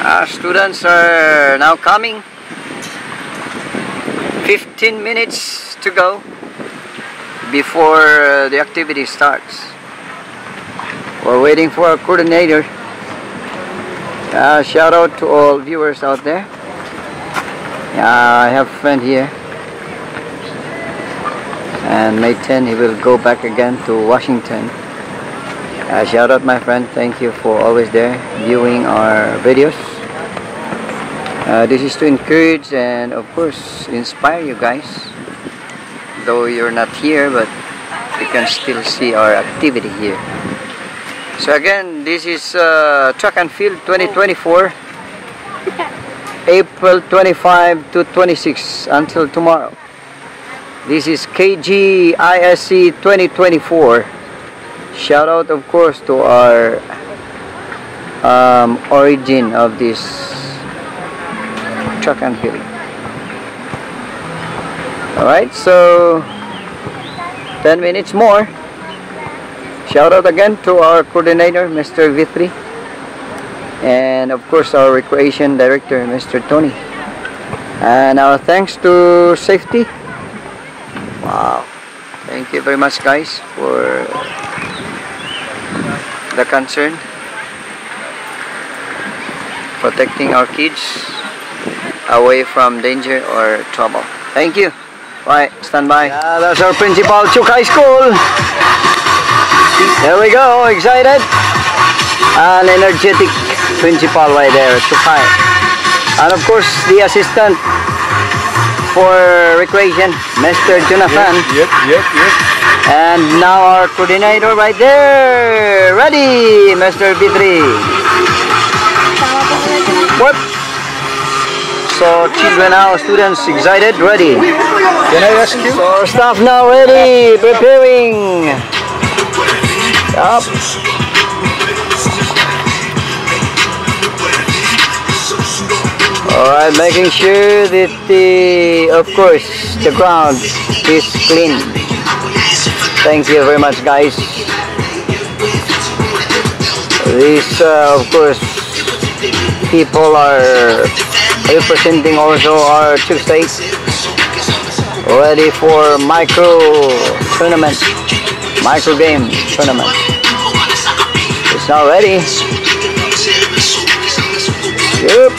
Our students are now coming. 15 minutes to go before the activity starts. We're waiting for our coordinator. Shout out to all viewers out there. I have a friend here, and May 10 he will go back again to Washington. Shout out my friend, thank you for always there viewing our videos. This is to encourage and of course inspire you guys. Though you're not here, but you can still see our activity here. So again, this is Track and Field 2024, April 25 to 26 until tomorrow. This is KGISC 2024. Shout out of course to our origin of this track and field. Alright, so 10 minutes more. Shout out again to our coordinator, Mr. Vitri, and of course our recreation director, Mr. Tony. And our thanks to safety. Wow, thank you very much guys for the concern, protecting our kids away from danger or trouble. Thank you. Right, stand by. Yeah, that's our principal, Chuk High School. There we go, excited. An energetic principal right there, Chuk High. And of course, the assistant for recreation, Mr. Jonathan. Yep. And now our coordinator right there. Ready, Mr. Vitri. What? So children now, students excited, ready. Can I ask you? So our staff now ready, preparing. Up. Alright, making sure that of course, the ground is clean. Thank you very much guys. These of course people are representing also our Chuk State, ready for micro tournament, micro game tournament. It's now ready. Yep.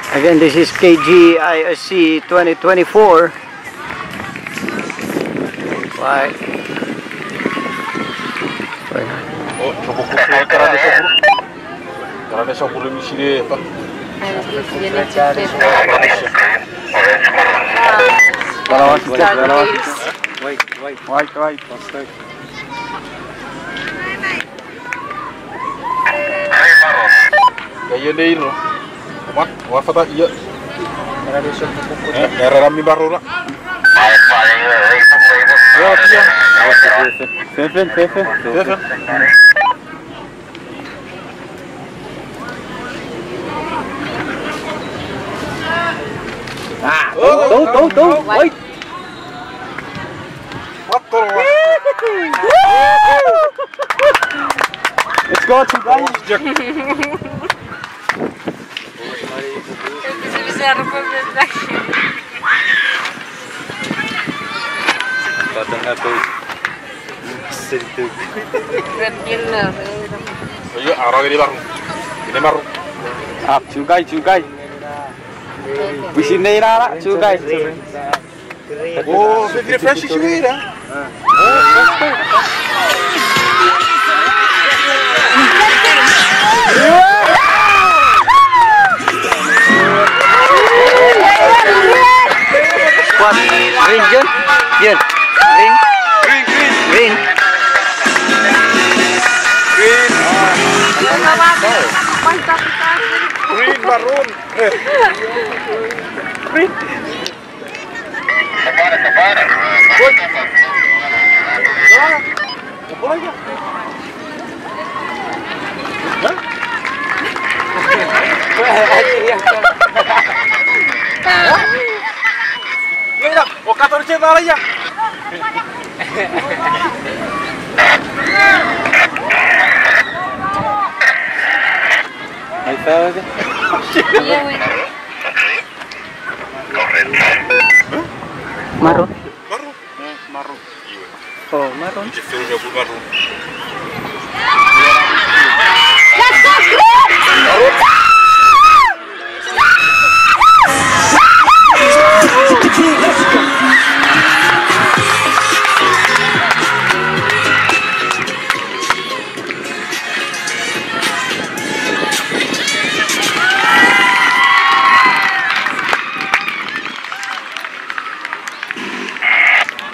Again, this is KG ISC 2024. Right. Oh, coba kumpul karena saya belum isi deh, Pak. Wait. Kaya na yun, no? Wafata iya. Rami baru lah. Fefen. Tuh. Wait. What the? Let's go to guys. Bisa rekomendasi. Kadang aku sentuh. Regular. Ayo, arah ini baru. Ah, cukai. Bisine ira cukai. Oh, você tira fresh juga ya? What? Green, Jun? Green. Green maroon. Green. Kumpul aja. Ya, o 14 na ya. Ahí está. Marun. Maroon. Oh, marun. Je filmnya bu maroon.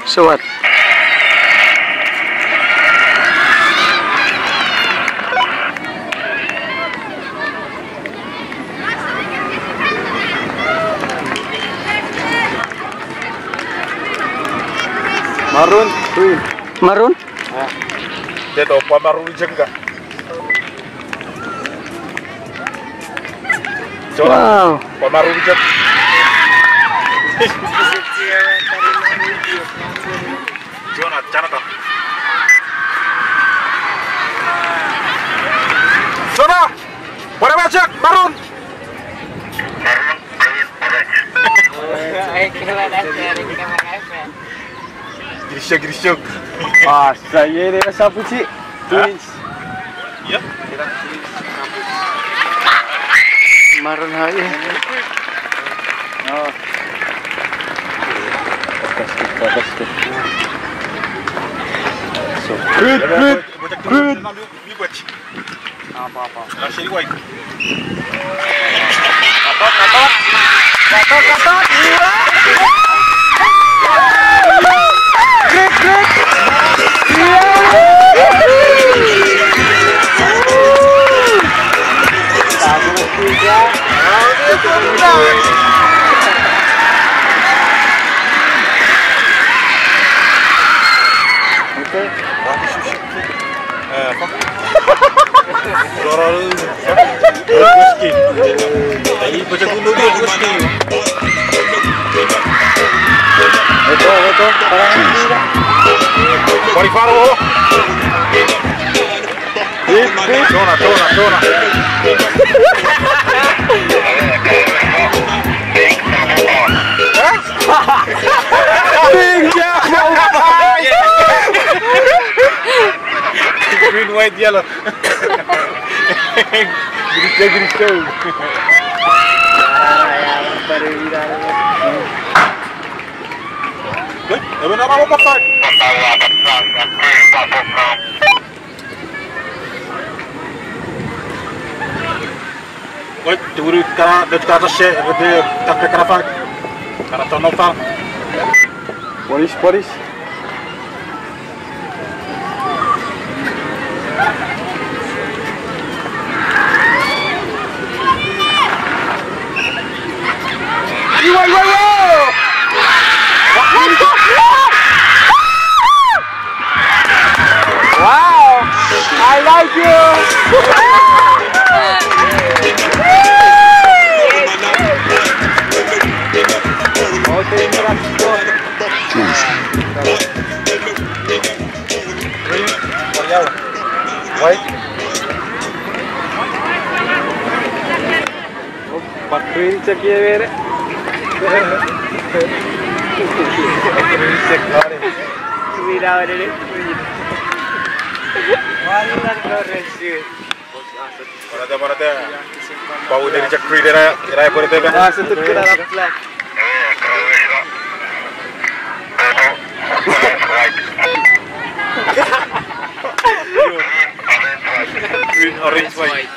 So what? Maroon. Marun? Dia tahu apa maroon juga. Wow. Apa maroon juga. Jonathan. Sana, boleh macet maroon. Girisyak. Ah, saya ini sapu sih. Twins. Ya. Marun aja. Oh. Good. Apa. Sini white. Katot. Betul. Fuori faro. Tona. Green, white, yellow. Gris. Wait, even na ako pa. Wait, turu kana dekat atas de tak kana fa. Kana to no fa. Polis. Wow, I like you. Patrin cek ya bere. Patrin cek lari. Sudah ada deh. Walau keren sih. Mana bau dari cakri dari boleh tega. Ah, sentut kena raplat. Green, orange, white.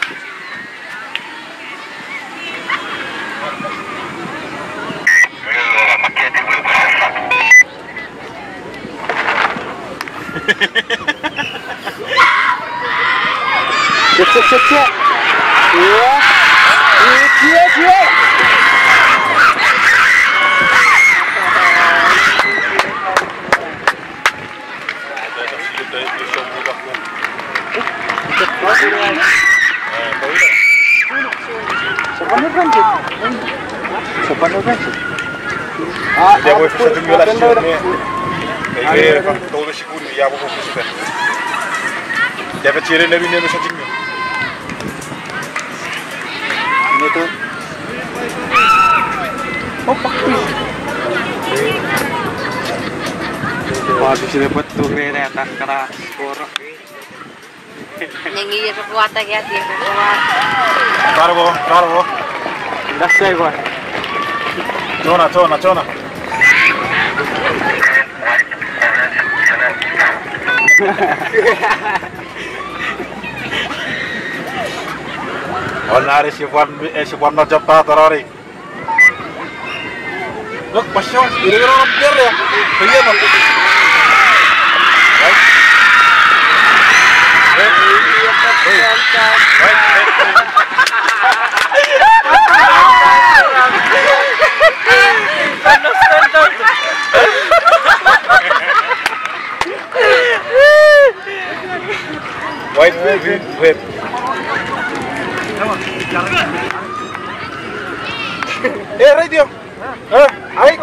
Cek. Iya. Sopan Francis. Dia boleh bisa tunggu lah sih. Ini kan tahu sih kudu ya aku bisa. Dia percaya nabi ni bisa tinggi. Ini tuh. Oh, pakai. Wah, bisa dapat tuh keren tak keras skor. Yang iya kekuatan ya dia kuat. Karo. Dah saya gua. Chona. Olhar esse forno già parare. Look, passion, ini orang biar ya. Iya, Bang. White, green. Radio. Ay.